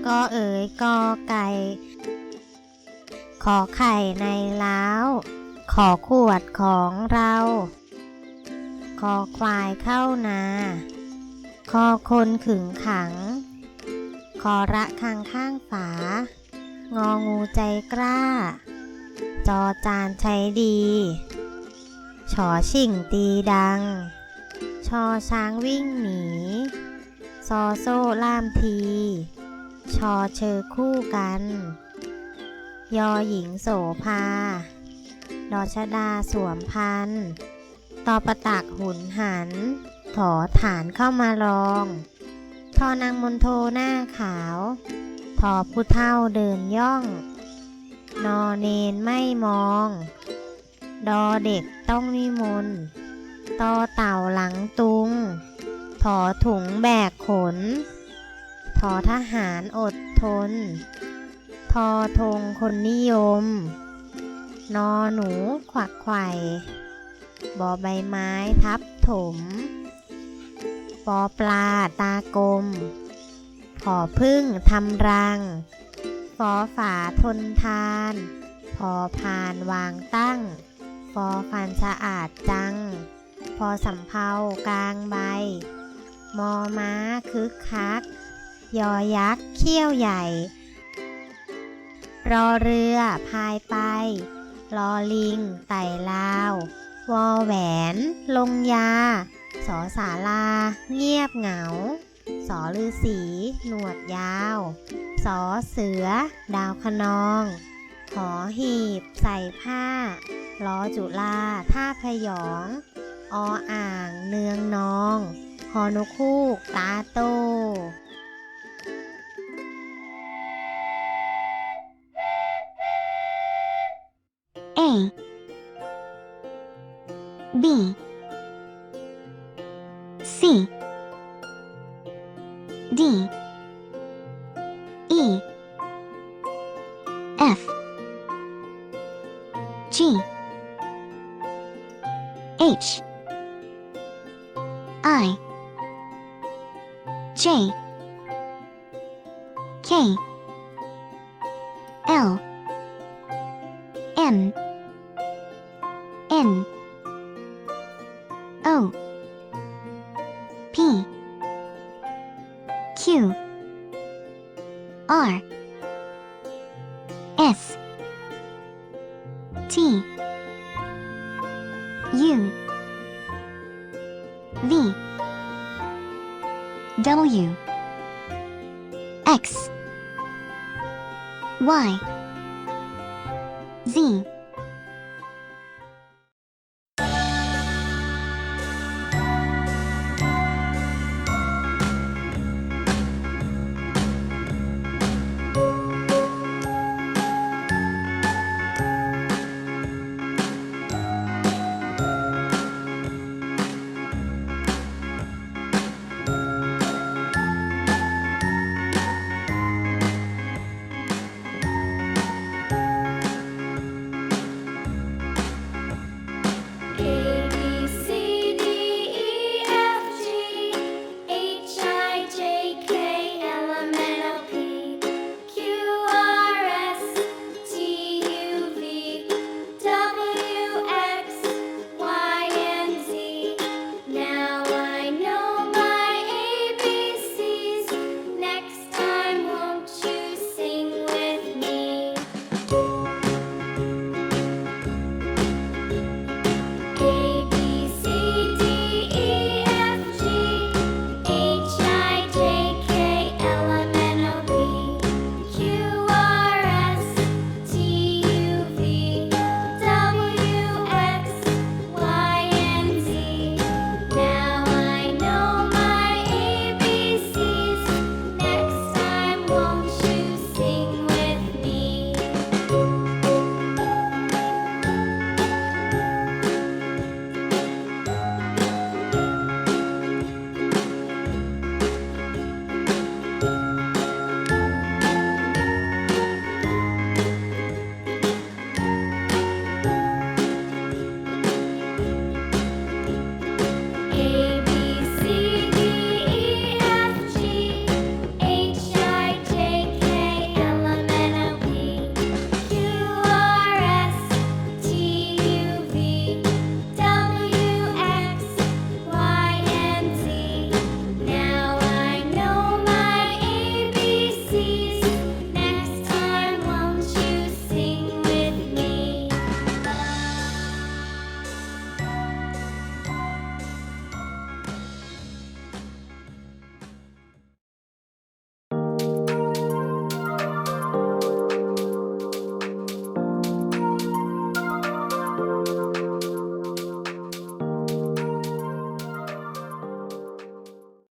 กอเอ๋ยกอไก่ขอไข่ในเล้าขอขวดของเราคอควายเข้านาคอคนขึงขังคอระฆังข้างฝางองูใจกล้าจอจานใช้ดีฉอชิ่งตีดังชอช้างวิ่งหนีซอโซ่ล่ามทีชอเชอคู่กันยอหญิงโสภาดอชดาสวมพันตอประตักหุนหันถอฐานเข้ามารองทอนางมนโทหน้าขาวทอผู้เฒ่าเดินย่องนอเนนไม่มองดอเด็กต้องนิมนต์ตอเต่าหลังตุงถอถุงแบกขนทอทหารอดทนทอธงคนนิยมนอหนูขวักไขว่บอใบไม้ทับถมปอปลาตากลมผอพึ่งทำรังฟอฝาทนทานพอพานวางตั้งฟอฟันสะอาดจังพอสำเภากลางใบมอม้าคึกคักยอยักษ์เขี้ยวใหญ่รอเรือพายไปลอลิงไต่ลาววอแหวนลงยาสอศาลาเงียบเหงาสอฤาษีหนวดยาวสอเสือดาวคะนองหอหีบใส่ผ้าลอจุฬาท่าพยองออ่างเนืองนองฮอนกฮูกตาโตA B C D E F G H I J K L M N O P Q R S T U V W X Y Z